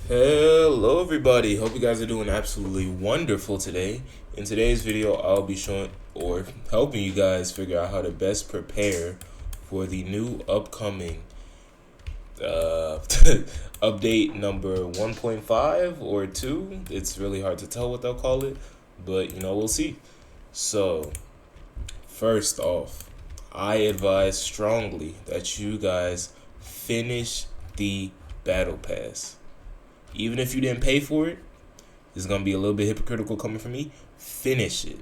Hello everybody, hope you guys are doing absolutely wonderful today. In today's video, I'll be showing or helping you guys figure out how to best prepare for the new upcoming update number 1.5 or 2. It's really hard to tell what they'll call it, but we'll see. So, first off, I advise strongly that you guys finish the battle pass. Even if you didn't pay for it, it's gonna be a little bit hypocritical coming from me. Finish it.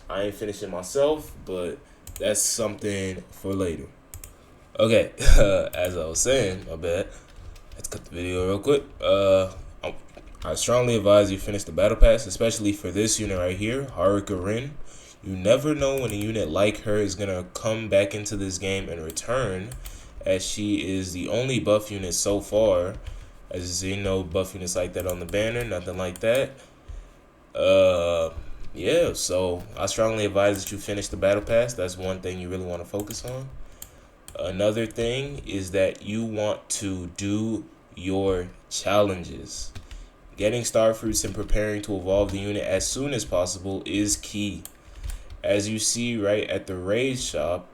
I ain't finishing myself, but that's something for later. Okay, as I was saying, my bad. Let's cut the video real quick. I strongly advise you finish the battle pass, especially for this unit right here, Haruka. You never know when a unit like her is gonna come back into this game and return, as she is the only buff unit so far. As you see, no buff units like that on the banner, nothing like that. Yeah, so I strongly advise that you finish the battle pass. That's one thing you really want to focus on. Another thing is that you want to do your challenges. Getting star fruits and preparing to evolve the unit as soon as possible is key. As you see right at the raid shop,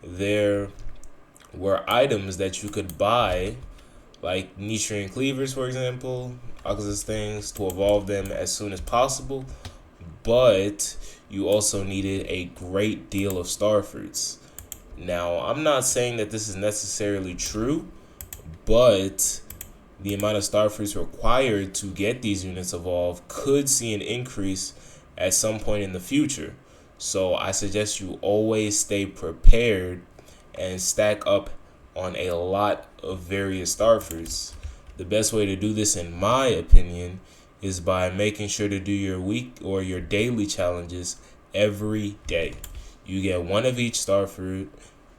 there were items that you could buy, like nutrient cleavers, for example, all those things to evolve them as soon as possible. But you also needed a great deal of star fruits. Now, I'm not saying that this is necessarily true, but the amount of star fruits required to get these units evolved could see an increase at some point in the future. So I suggest you always stay prepared and stack up on a lot of various star fruits. The best way to do this, in my opinion, is by making sure to do your week or your daily challenges every day. You get one of each star fruit,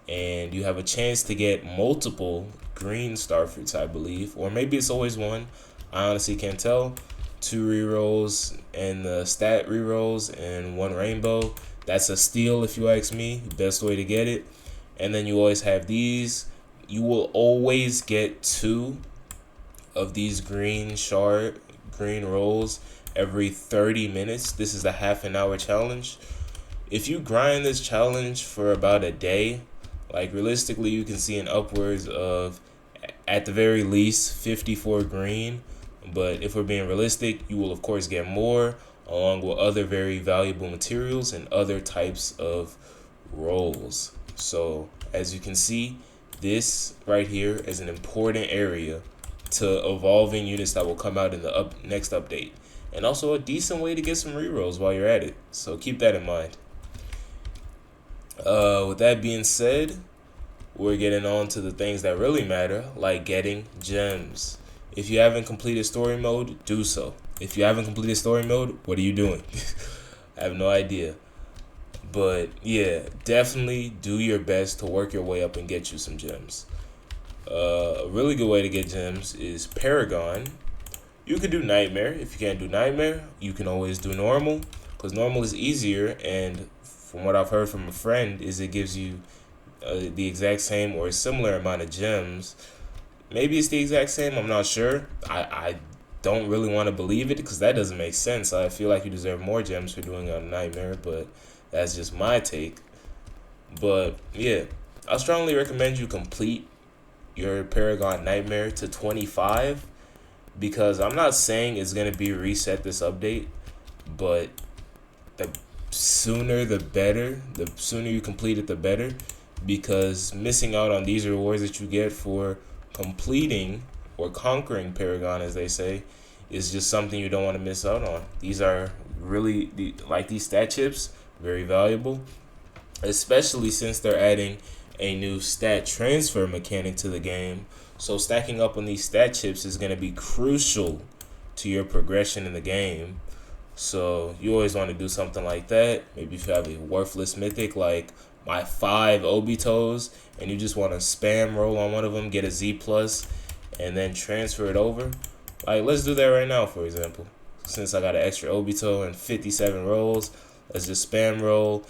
and you have a chance to get multiple green star fruits, I believe, or maybe it's always one. I honestly can't tell. 2 rerolls and the stat rerolls and 1 rainbow. That's a steal if you ask me. Best way to get it. And then you always have these. You will always get 2 of these green rolls every 30 minutes. This is a half-an-hour challenge. If you grind this challenge for about a day, like realistically, you can see an upwards of, at the very least, 54 green. But if we're being realistic, you will of course get more, along with other very valuable materials and other types of rolls. So as you can see, this right here is an important area to evolving units that will come out in the next update, and also a decent way to get some rerolls while you're at it. So keep that in mind. With that being said, we're getting on to the things that really matter, like getting gems. If you haven't completed story mode, do so. If you haven't completed story mode, what are you doing? I have no idea. But yeah, definitely do your best to work your way up and get you some gems. A really good way to get gems is Paragon. You could do Nightmare. If you can't do Nightmare, you can always do Normal, because Normal is easier, and from what I've heard from a friend, is it gives you the exact same or a similar amount of gems. Maybe it's the exact same, I'm not sure. I don't really want to believe it, because that doesn't make sense. I feel like you deserve more gems for doing a Nightmare, but that's just my take. But yeah, I strongly recommend you complete your Paragon Nightmare to 25, because I'm not saying it's going to be reset this update, but the sooner the better. The sooner you complete it, the better, because missing out on these rewards that you get for completing or conquering Paragon, as they say, is just something you don't want to miss out on. These are really, like these stat chips, very valuable, especially since they're adding a new stat transfer mechanic to the game. So stacking up on these stat chips is going to be crucial to your progression in the game. So you always want to do something like that. Maybe if you have a worthless mythic like my 5 Obitos, and you just want to spam roll on one of them, get a Z plus, and then transfer it over. Like, let's do that right now, for example. Since I got an extra Obito and 57 rolls, let's just spam roll.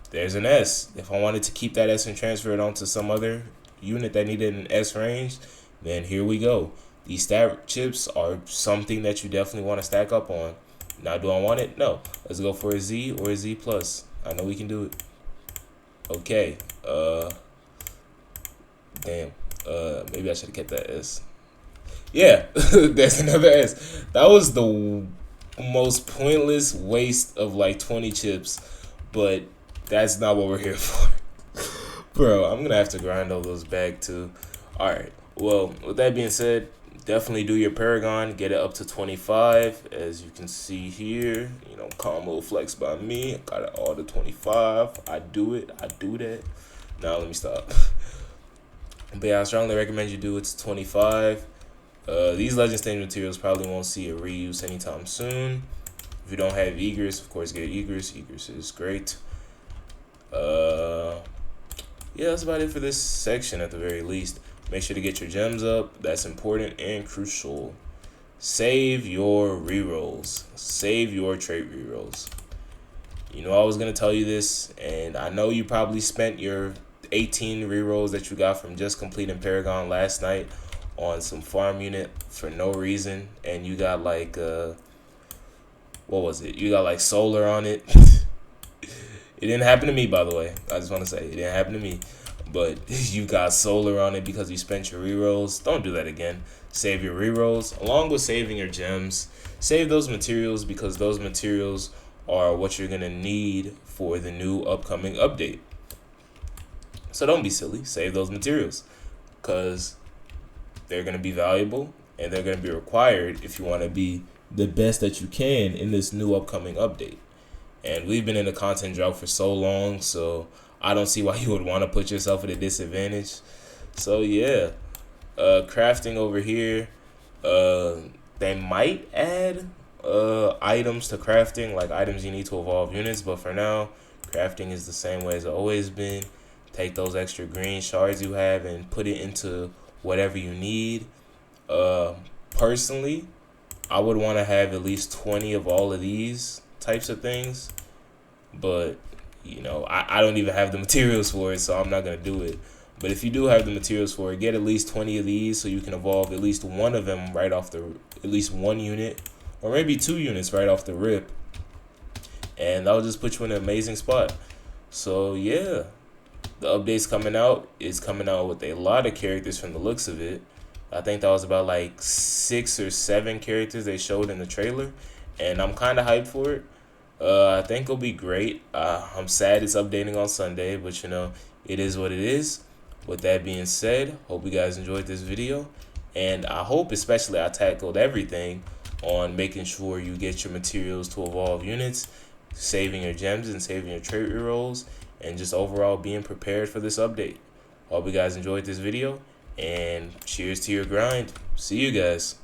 There's an S. If I wanted to keep that S and transfer it onto some other unit that needed an S range, then here we go. These stat chips are something that you definitely want to stack up on. Now, do I want it? No. Let's go for a Z or a Z plus. I know we can do it. Okay. Damn. Maybe I should have kept that S. Yeah, there's another S. That was the most pointless waste of like 20 chips, but that's not what we're here for. Bro, I'm gonna have to grind all those back too. Alright, well, with that being said, definitely do your Paragon, get it up to 25. As you can see here, you know, combo flex by me. I got it all to 25. I do it, I do that. Now let me stop. But yeah, I strongly recommend you do it to 25. These legend stage materials probably won't see a reuse anytime soon. If you don't have Egress, of course get Egress. Egress is great. Yeah, that's about it for this section at the very least. Make sure to get your gems up. That's important and crucial. Save your rerolls. Save your trait rerolls. You know I was going to tell you this, and I know you probably spent your 18 rerolls that you got from just completing Paragon last night on some farm unit for no reason, and you got like what was it? You got like solar on it. It didn't happen to me, by the way. I just want to say it didn't happen to me, but you got solar on it because you spent your rerolls. Don't do that again. Save your rerolls along with saving your gems. Save those materials because those materials are what you're gonna need for the new upcoming update. So don't be silly. Save those materials because they're going to be valuable and they're going to be required if you want to be the best that you can in this new upcoming update. And we've been in a content drought for so long, so I don't see why you would want to put yourself at a disadvantage. So yeah, crafting over here, they might add items to crafting, like items you need to evolve units, but for now, crafting is the same way as it's always been. Take those extra green shards you have and put it into whatever you need. Personally, I would want to have at least 20 of all of these types of things, but you know, I don't even have the materials for it, so I'm not gonna do it. But if you do have the materials for it, get at least 20 of these so you can evolve at least one of them right off the, at least one unit, or maybe 2 units right off the rip, and that'll just put you in an amazing spot. So yeah, the update's coming out. It's coming out with a lot of characters from the looks of it. I think that was about like 6 or 7 characters they showed in the trailer, and I'm kind of hyped for it. I think it'll be great. I'm sad it's updating on Sunday, but you know, it is what it is. With that being said, hope you guys enjoyed this video, and I hope especially I tackled everything on making sure you get your materials to evolve units, saving your gems and saving your trait rerolls, and just overall being prepared for this update. Hope you guys enjoyed this video, and cheers to your grind. See you guys.